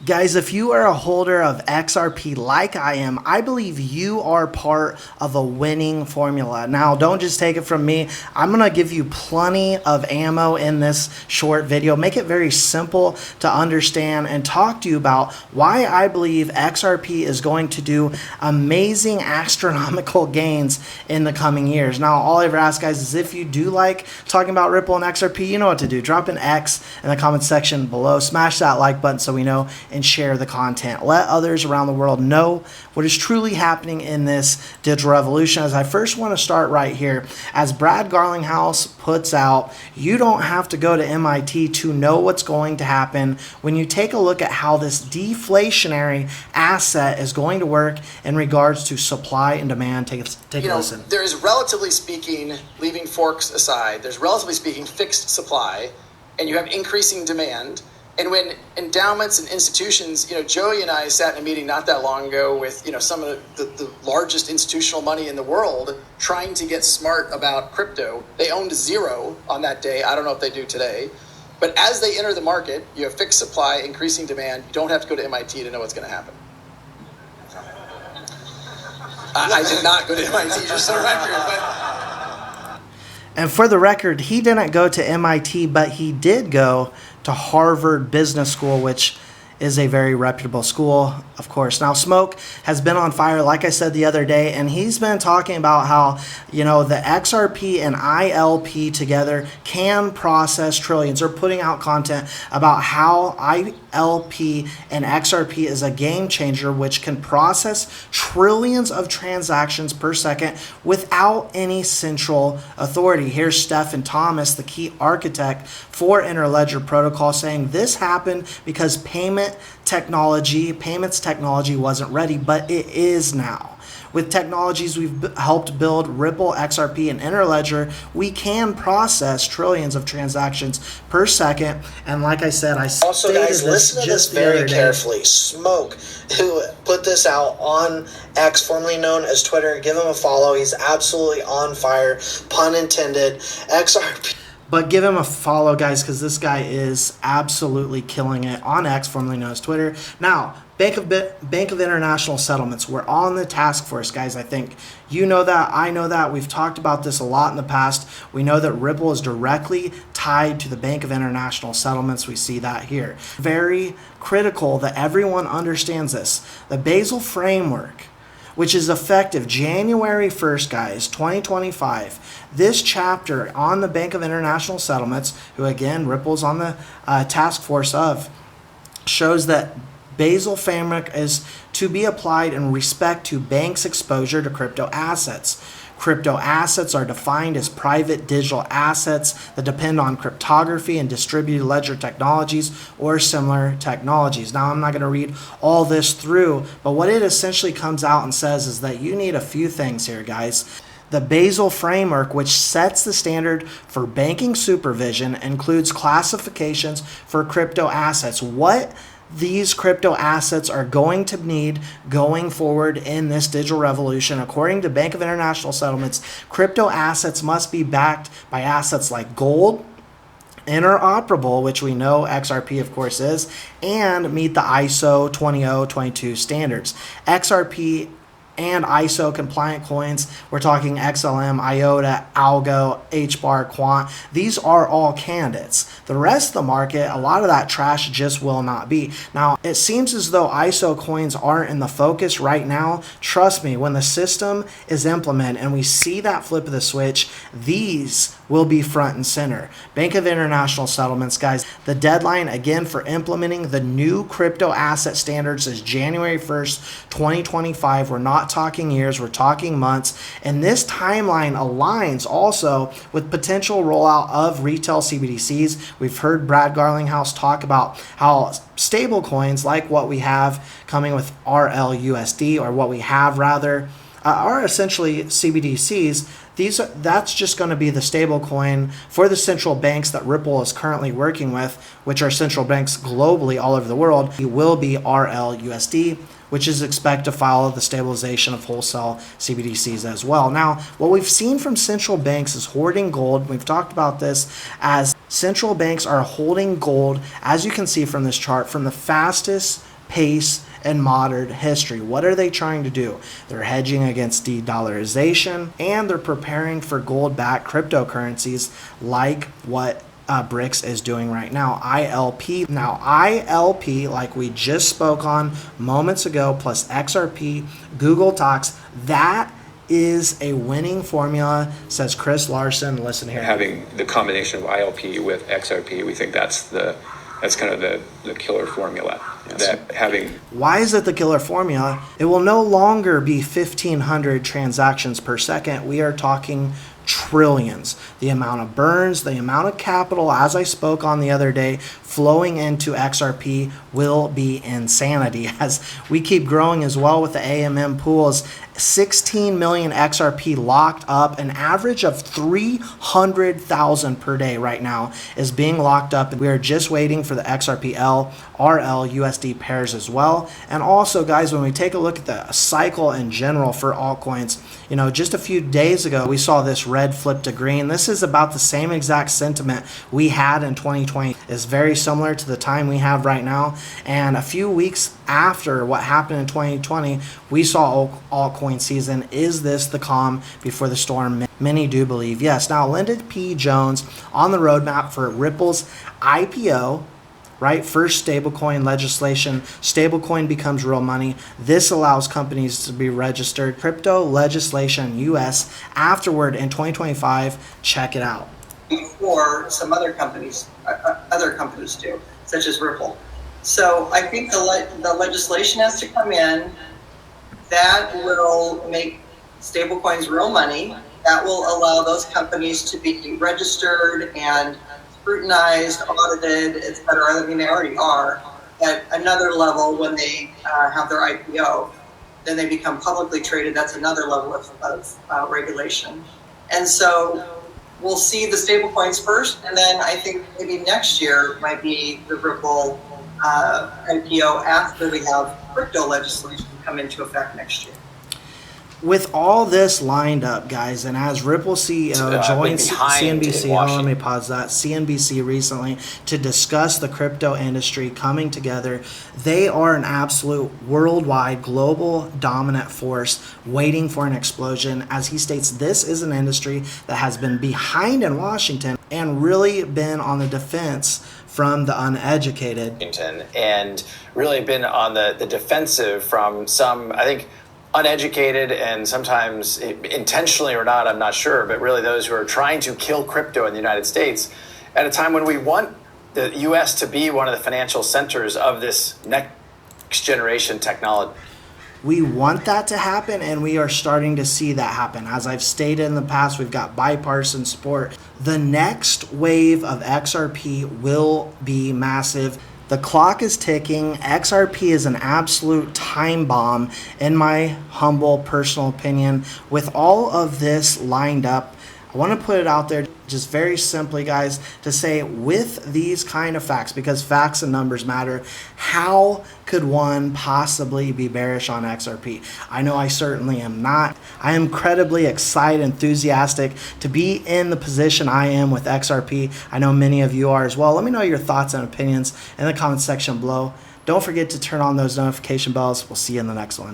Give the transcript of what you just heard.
Guys, if you are a holder of XRP like I am, I believe you are part of a winning formula. Now, don't just take it from me. I'm going to give you plenty of ammo in this short video, make it very simple to understand, and talk to you about why I believe XRP is going to do amazing astronomical gains in the coming years. Now, all I ever ask, guys, is if you do like talking about Ripple and XRP, you know what to do. Drop an X in the comment section below. Smash that like button so we know, and share the content. Let others around the world know what is truly happening in this digital revolution. As I first want to start right here, as Brad Garlinghouse puts out, you don't have to go to MIT to know what's going to happen when you take a look at how this deflationary asset is going to work in regards to supply and demand. Take a listen. There is, relatively speaking, leaving forks aside, there's relatively speaking fixed supply, and you have increasing demand. And when endowments and institutions, Joey and I sat in a meeting not that long ago with, some of the largest institutional money in the world trying to get smart about crypto. They owned zero on that day. I don't know if they do today. But as they enter the market, you have fixed supply, increasing demand. You don't have to go to MIT to know what's going to happen. I did not go to MIT, just for the record. And for the record, he didn't go to MIT, but he did go to Harvard Business School, which is a very reputable school, of course. Now, Smoke has been on fire, like I said the other day, and he's been talking about how, the XRP and ILP together can process trillions. They're putting out content about how ILP and XRP is a game changer, which can process trillions of transactions per second without any central authority. Here's Stephen Thomas, the key architect for Interledger Protocol, saying this happened because payments technology wasn't ready, but it is now. With technologies we've helped build, Ripple, XRP, and Interledger, we can process trillions of transactions per second. And like I said, also, guys, listen to this very carefully. Smoke, who put this out on X, formerly known as Twitter, give him a follow. He's absolutely on fire, pun intended. XRP. But give him a follow, guys, because this guy is absolutely killing it on X, formerly known as Twitter. Now, Bank of International Settlements. We're on the task force, guys. I think you know that. I know that. We've talked about this a lot in the past. We know that Ripple is directly tied to the Bank of International Settlements. We see that here. Very critical that everyone understands this. The Basel framework, which is effective January 1st, guys, 2025. This chapter on the Bank of International Settlements, who again, Ripple's on the task force of, shows that Basel framework is to be applied in respect to banks' exposure to crypto assets. Crypto assets are defined as private digital assets that depend on cryptography and distributed ledger technologies or similar technologies. Now, I'm not going to read all this through, but what it essentially comes out and says is that you need a few things here, guys. The Basel framework, which sets the standard for banking supervision, includes classifications for crypto assets. What these crypto assets are going to need going forward in this digital revolution. According to Bank of International Settlements, crypto assets must be backed by assets like gold, interoperable, which we know XRP of course is, and meet the ISO 20022 standards. XRP and ISO compliant coins, we're talking XLM, IOTA, Algo, HBAR, Quant. These are all candidates. The rest of the market, a lot of that trash just will not be. Now, it seems as though ISO coins aren't in the focus right now. Trust me, when the system is implemented and we see that flip of the switch, these will be front and center. Bank of International Settlements, guys, the deadline again for implementing the new crypto asset standards is January 1st, 2025. We're not talking years, we're talking months. And this timeline aligns also with potential rollout of retail CBDCs. We've heard Brad Garlinghouse talk about how stable coins like what we have coming with RLUSD, or what we have rather, are essentially CBDCs. That's just going to be the stable coin for the central banks that Ripple is currently working with, which are central banks globally all over the world. It will be RLUSD, which is expected to follow the stabilization of wholesale CBDCs as well. Now, what we've seen from central banks is hoarding gold. We've talked about this as central banks are holding gold, as you can see from this chart, from the fastest pace in modern history. What are they trying to do? They're hedging against de-dollarization, and they're preparing for gold-backed cryptocurrencies like what BRICS is doing right now, ILP. Now, ILP, like we just spoke on moments ago, plus XRP, Google Talks, that is a winning formula, says Chris Larson. Listen here. Having the combination of ILP with XRP, we think that's kind of the killer formula. Yes. That having. Why is it the killer formula? It will no longer be 1,500 transactions per second. We are talking trillions. The amount of burns, the amount of capital, as I spoke on the other day, flowing into XRP will be insanity as we keep growing as well with the AMM pools. 16 million XRP locked up, an average of 300,000 per day right now is being locked up. We are just waiting for the XRPL, RL, USD pairs as well. And also, guys, when we take a look at the cycle in general for altcoins, you know, just a few days ago, we saw this red flip to green. This is about the same exact sentiment we had in 2020. It's very similar to the time we have right now. And a few weeks after what happened in 2020, we saw altcoin season. Is this the calm before the storm? Many do believe yes. Now, Linda P. Jones on the roadmap for Ripple's IPO, right? First stablecoin legislation. Stablecoin becomes real money. This allows companies to be registered. Crypto legislation US afterward in 2025. Check it out. Before some other companies do, such as Ripple. So I think the legislation has to come in that will make stablecoins real money. That will allow those companies to be registered and scrutinized, audited, et cetera. I mean, they already are at another level when they have their IPO. Then they become publicly traded. That's another level of regulation. And so we'll see the stablecoins first, and then I think maybe next year might be the Ripple IPO after we have crypto legislation come into effect next year. With all this lined up, guys, and as Ripple CEO joined CNBC, let me pause that, CNBC recently to discuss the crypto industry coming together, they are an absolute worldwide global dominant force waiting for an explosion. As he states, this is an industry that has been behind in Washington and really been on the defense from the uneducated. And really been on the defensive from some, I think, uneducated and sometimes intentionally or not, I'm not sure, but really those who are trying to kill crypto in the United States at a time when we want the U.S. to be one of the financial centers of this next generation technology. We want that to happen, and we are starting to see that happen. As I've stated in the past, we've got bipartisan support. The next wave of XRP will be massive. The clock is ticking. XRP is an absolute time bomb, in my humble personal opinion. With all of this lined up, I want to put it out there just very simply, guys, to say with these kind of facts, because facts and numbers matter, how could one possibly be bearish on XRP? I know I certainly am not. I am incredibly excited, enthusiastic to be in the position I am with XRP. I know many of you are as well. Let me know your thoughts and opinions in the comment section below. Don't forget to turn on those notification bells. We'll see you in the next one.